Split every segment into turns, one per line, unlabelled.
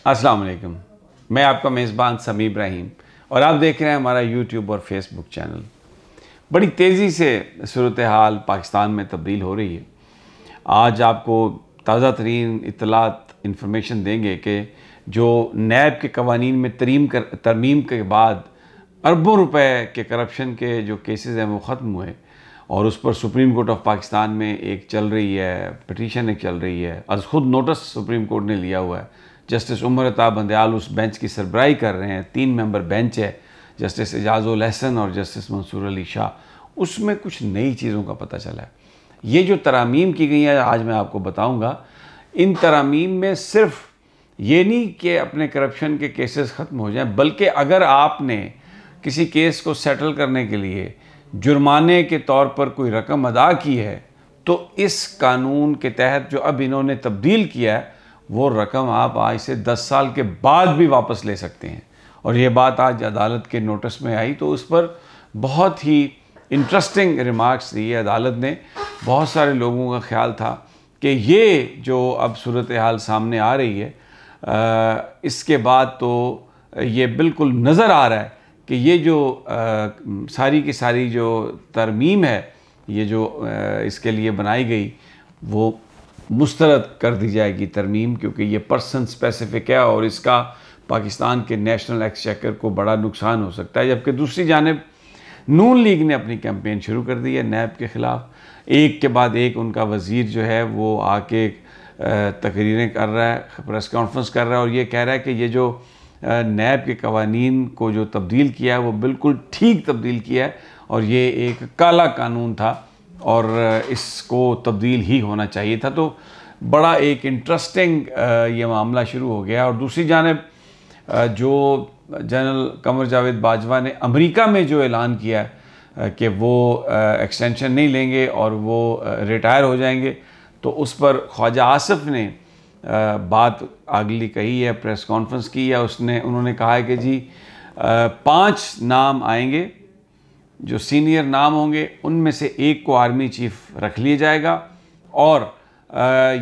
अस्सलाम वालेकुम। मैं आपका मेज़बान समी इब्राहिम और आप देख रहे हैं हमारा यूट्यूब और फेसबुक चैनल। बड़ी तेज़ी से सूरत हाल पाकिस्तान में तब्दील हो रही है। आज आपको ताज़ा तरीन इत्तलात इंफॉर्मेशन देंगे कि जो नैब के कवानीन में तरमीम के बाद अरबों रुपए के करप्शन के जो केसेस हैं वो ख़त्म हुए और उस पर सुप्रीम कोर्ट ऑफ पाकिस्तान में एक चल रही है, पिटीशन एक चल रही है। आज खुद नोटिस सुप्रीम कोर्ट ने लिया हुआ है। जस्टिस उमर अता बंदयाल उस बेंच की सरबराही कर रहे हैं। 3 मेंबर बेंच है, जस्टिस एजाजुल हसन और जस्टिस मंसूर अली शाह। उसमें कुछ नई चीज़ों का पता चला है। ये जो तरामीम की गई है आज मैं आपको बताऊंगा। इन तरामीम में सिर्फ ये नहीं कि अपने करप्शन के केसेस ख़त्म हो जाएं, बल्कि अगर आपने किसी केस को सेटल करने के लिए जुर्माने के तौर पर कोई रकम अदा की है तो इस कानून के तहत जो अब इन्होंने तब्दील किया है वो रकम आप आज से 10 साल के बाद भी वापस ले सकते हैं। और ये बात आज अदालत के नोटिस में आई तो उस पर बहुत ही इंटरेस्टिंग रिमार्क्स दिए अदालत ने। बहुत सारे लोगों का ख्याल था कि ये जो अब सूरत हाल सामने आ रही है इसके बाद तो ये बिल्कुल नज़र आ रहा है कि ये जो सारी की सारी जो तरमीम है, ये जो इसके लिए बनाई गई वो मुस्तरद कर दी जाएगी तरमीम, क्योंकि ये पर्सन स्पेसिफिक है और इसका पाकिस्तान के नेशनल एक्सचेकर को बड़ा नुकसान हो सकता है। जबकि दूसरी जानिब नून लीग ने अपनी कैंपेन शुरू कर दी है नैब के ख़िलाफ़। एक के बाद एक उनका वज़ीर जो है वो आके तकरीरें कर रहा है, प्रेस कॉन्फ्रेंस कर रहा है और ये कह रहा है कि ये जो नैब के कवानीन को जो तब्दील किया है वो बिल्कुल ठीक तब्दील किया है और ये एक काला कानून था और इसको तब्दील ही होना चाहिए था। तो बड़ा एक इंटरेस्टिंग ये मामला शुरू हो गया। और दूसरी जानिब जो जनरल कमर जावेद बाजवा ने अमेरिका में जो ऐलान किया है कि वो एक्सटेंशन नहीं लेंगे और वो रिटायर हो जाएंगे, तो उस पर ख्वाजा आसिफ ने बात अगली कही है, प्रेस कॉन्फ्रेंस की है। उन्होंने कहा है कि जी 5 नाम आएंगे जो सीनियर नाम होंगे, उनमें से एक को आर्मी चीफ रख लिया जाएगा और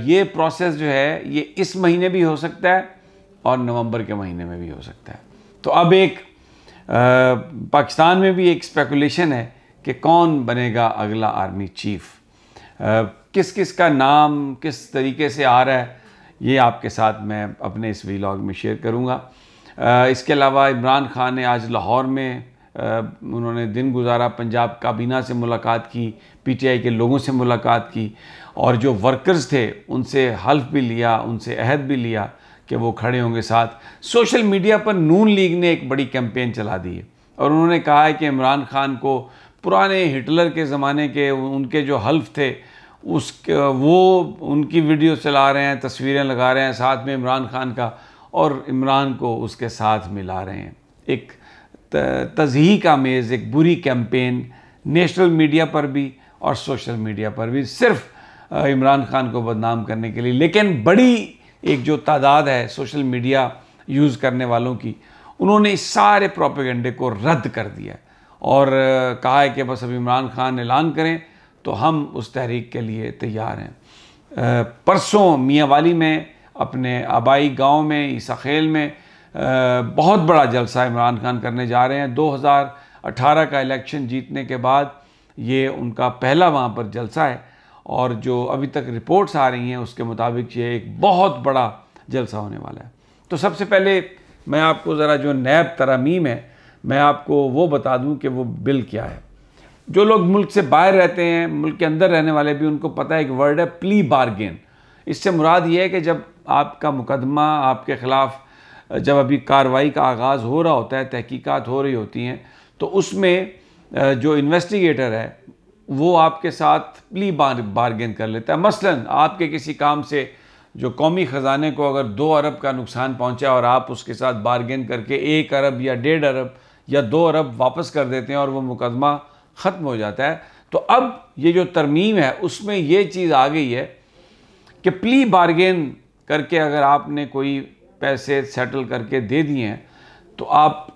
ये प्रोसेस जो है ये इस महीने भी हो सकता है और नवंबर के महीने में भी हो सकता है। तो अब एक पाकिस्तान में भी एक स्पेकुलेशन है कि कौन बनेगा अगला आर्मी चीफ। किस किस का नाम किस तरीके से आ रहा है ये आपके साथ मैं अपने इस व्लॉग में शेयर करूँगा। इसके अलावा इमरान खान ने आज लाहौर में उन्होंने दिन गुजारा, पंजाब काबीना से मुलाकात की, पीटीआई के लोगों से मुलाकात की और जो वर्कर्स थे उनसे हल्फ भी लिया, उनसे अहद भी लिया कि वो खड़े होंगे साथ। सोशल मीडिया पर नून लीग ने एक बड़ी कैंपेन चला दी है और उन्होंने कहा है कि इमरान खान को पुराने हिटलर के ज़माने के उनके जो हल्फ थे वो उनकी वीडियो चला रहे हैं, तस्वीरें लगा रहे हैं साथ में इमरान खान का और इमरान को उसके साथ मिला रहे हैं। एक तज़हीक आमेज़ एक बुरी कैंपेन नेशनल मीडिया पर भी और सोशल मीडिया पर भी, सिर्फ इमरान खान को बदनाम करने के लिए। लेकिन बड़ी एक जो तादाद है सोशल मीडिया यूज़ करने वालों की, उन्होंने इस सारे प्रोपेगेंडे को रद्द कर दिया और कहा है कि बस अब इमरान खान ऐलान करें तो हम उस तहरीक के लिए तैयार हैं। परसों मियांवाली में अपने आबाई गांव में ईसा खेल में बहुत बड़ा जलसा इमरान खान करने जा रहे हैं। 2018 का इलेक्शन जीतने के बाद ये उनका पहला वहाँ पर जलसा है और जो अभी तक रिपोर्ट्स आ रही हैं उसके मुताबिक ये एक बहुत बड़ा जलसा होने वाला है। तो सबसे पहले मैं आपको ज़रा जो नैब तरामीम है मैं आपको वो बता दूँ कि वो बिल क्या है। जो लोग मुल्क से बाहर रहते हैं, मुल्क के अंदर रहने वाले भी, उनको पता है एक वर्ड है प्ली बार्गेन। इससे मुराद ये है कि जब आपका मुकदमा आपके ख़िलाफ़ जब अभी कार्रवाई का आगाज़ हो रहा होता है, तहकीकात हो रही होती हैं, तो उसमें जो इन्वेस्टिगेटर है वो आपके साथ प्ली बार्गेन कर लेता है। मसलन आपके किसी काम से जो कौमी ख़जाने को अगर 2 अरब का नुकसान पहुंचा और आप उसके साथ बार्गेन करके 1 अरब या 1.5 अरब या 2 अरब वापस कर देते हैं और वो मुकदमा ख़त्म हो जाता है। तो अब ये जो तरमीम है उसमें ये चीज़ आ गई है कि प्ली बार्गेन करके अगर आपने कोई पैसे सेटल करके दे दिए हैं तो आप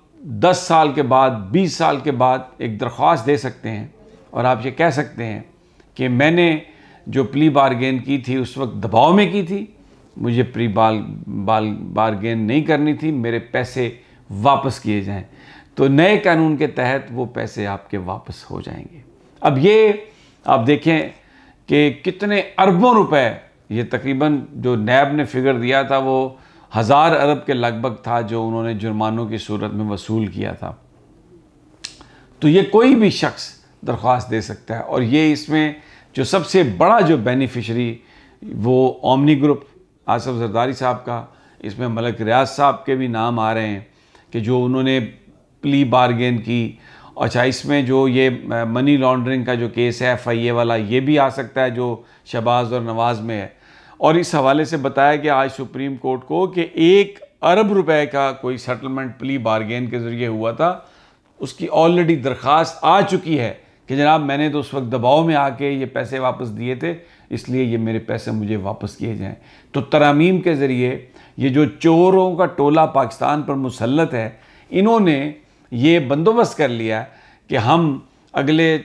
10 साल के बाद 20 साल के बाद एक दरख्वास्त दे सकते हैं और आप ये कह सकते हैं कि मैंने जो प्ली बार्गेन की थी उस वक्त दबाव में की थी मुझे प्री बारगेन नहीं करनी थी, मेरे पैसे वापस किए जाएं। तो नए कानून के तहत वो पैसे आपके वापस हो जाएंगे। अब ये आप देखें कि कितने अरबों रुपए, ये तकरीबन जो नैब ने फिगर दिया था वो 1000 अरब के लगभग था जो उन्होंने जुर्मानों की सूरत में वसूल किया था। तो ये कोई भी शख्स दरख्वास्त दे सकता है। और ये इसमें जो सबसे बड़ा जो बेनिफिशरी वो ओमनी ग्रुप आसिफ जरदारी साहब का, इसमें मलिक रियाज साहब के भी नाम आ रहे हैं कि जो उन्होंने प्ली बारगेन की। अच्छा, इसमें जो ये मनी लॉन्ड्रिंग का जो केस है FIA वाला, ये भी आ सकता है जो शहबाज और नवाज़ में है। और इस हवाले से बताया कि आज सुप्रीम कोर्ट को कि 1 अरब रुपए का कोई सेटलमेंट प्ली बारगेन के ज़रिए हुआ था, उसकी ऑलरेडी दरख्वास्त आ चुकी है कि जनाब मैंने तो उस वक्त दबाव में आके ये पैसे वापस दिए थे, इसलिए ये मेरे पैसे मुझे वापस किए जाएं। तो तरामीम के ज़रिए ये जो चोरों का टोला पाकिस्तान पर मुसल्लत है, इन्होंने ये बंदोबस्त कर लिया कि हम अगले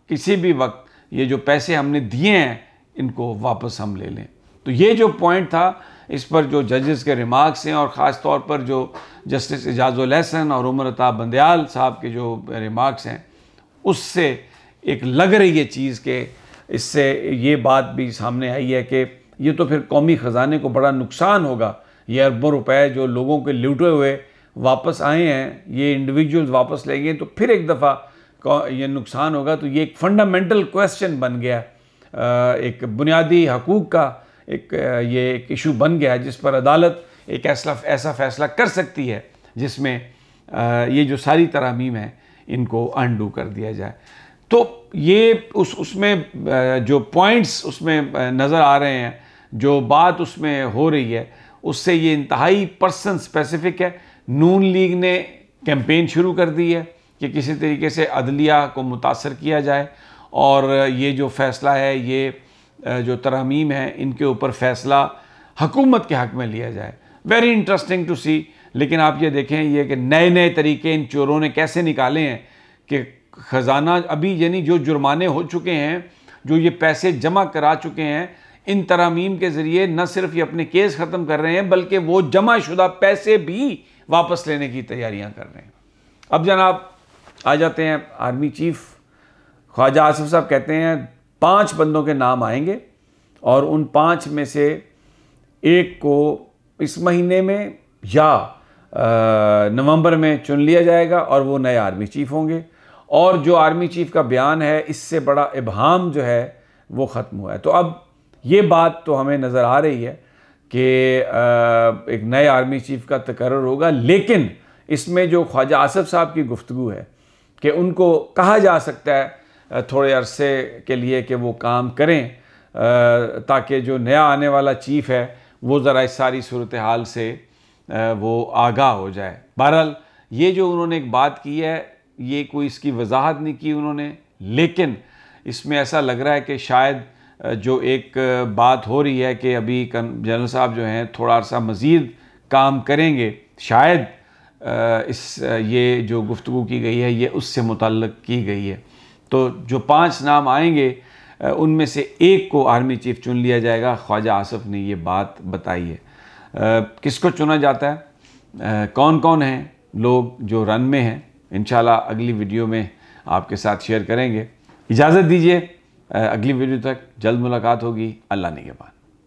किसी भी वक्त ये जो पैसे हमने दिए हैं इनको वापस हम ले लें। तो ये जो पॉइंट था, इस पर जो जजेस के रिमार्क्स हैं और ख़ास तौर पर जो जस्टिस इजाज़ुल हसन और उमर अता बंदयाल साहब के जो रिमार्क्स हैं, उससे एक लग रही है चीज़ के इससे ये बात भी सामने आई है कि ये तो फिर कौमी ख़जाने को बड़ा नुकसान होगा। ये अरबों रुपए जो लोगों के लूटे हुए वापस आए हैं, ये इंडिविजुअल्स वापस ले गए, तो फिर एक दफ़ा ये नुकसान होगा। तो ये एक फंडामेंटल क्वेश्चन बन गया, एक बुनियादी हकूक़ का एक इशू बन गया जिस पर अदालत एक ऐसा फ़ैसला कर सकती है जिसमें ये जो सारी तरामीम है इनको अनडू कर दिया जाए। तो ये उसमें जो पॉइंट्स उसमें नज़र आ रहे हैं, जो बात उसमें हो रही है, उससे ये इंतहाई पर्सन स्पेसिफिक है। नून लीग ने कैंपेन शुरू कर दी है कि किसी तरीके से अदलिया को मुतासर किया जाए और ये जो फ़ैसला है, ये जो तरामीम है, इनके ऊपर फ़ैसला हुकूमत के हक़ में लिया जाए। वेरी इंटरेस्टिंग टू सी। लेकिन आप ये देखें ये कि नए नए तरीके इन चोरों ने कैसे निकाले हैं कि ख़जाना अभी यानी जो जुर्माने हो चुके हैं, जो ये पैसे जमा करा चुके हैं, इन तरामीम के ज़रिए न सिर्फ ये अपने केस ख़त्म कर रहे हैं बल्कि वो जमा शुदा पैसे भी वापस लेने की तैयारियां कर रहे हैं। अब जनाब आ जाते हैं आर्मी चीफ ख्वाजा आसिफ साहब कहते हैं 5 बंदों के नाम आएंगे और उन 5 में से एक को इस महीने में या नवंबर में चुन लिया जाएगा और वो नए आर्मी चीफ होंगे। और जो आर्मी चीफ का बयान है, इससे बड़ा इबहाम जो है वो ख़त्म हुआ है। तो अब ये बात तो हमें नज़र आ रही है कि एक नए आर्मी चीफ का तकर्रुर होगा, लेकिन इसमें जो ख्वाजा आसिफ साहब की गुफ्तगू है कि उनको कहा जा सकता है थोड़े अरसे के लिए कि वो काम करें ताकि जो नया आने वाला चीफ है वो ज़रा इस सारी सूरत हाल से वो आगाह हो जाए। बहरहाल ये जो उन्होंने एक बात की है, ये कोई इसकी वजाहत नहीं की उन्होंने, लेकिन इसमें ऐसा लग रहा है कि शायद जो एक बात हो रही है कि अभी जनरल साहब जो हैं थोड़ा अर्सा मज़ीद काम करेंगे, शायद ये जो गुफ्तगू की गई है ये उससे मुतल्लिक़ की गई है। तो जो 5 नाम आएंगे उनमें से एक को आर्मी चीफ चुन लिया जाएगा। ख्वाजा आसिफ ने ये बात बताई है। किसको चुना जाता है, कौन कौन हैं लोग जो रन में हैं, इंशाल्लाह अगली वीडियो में आपके साथ शेयर करेंगे। इजाज़त दीजिए, अगली वीडियो तक जल्द मुलाकात होगी। अल्लाह निगहबान।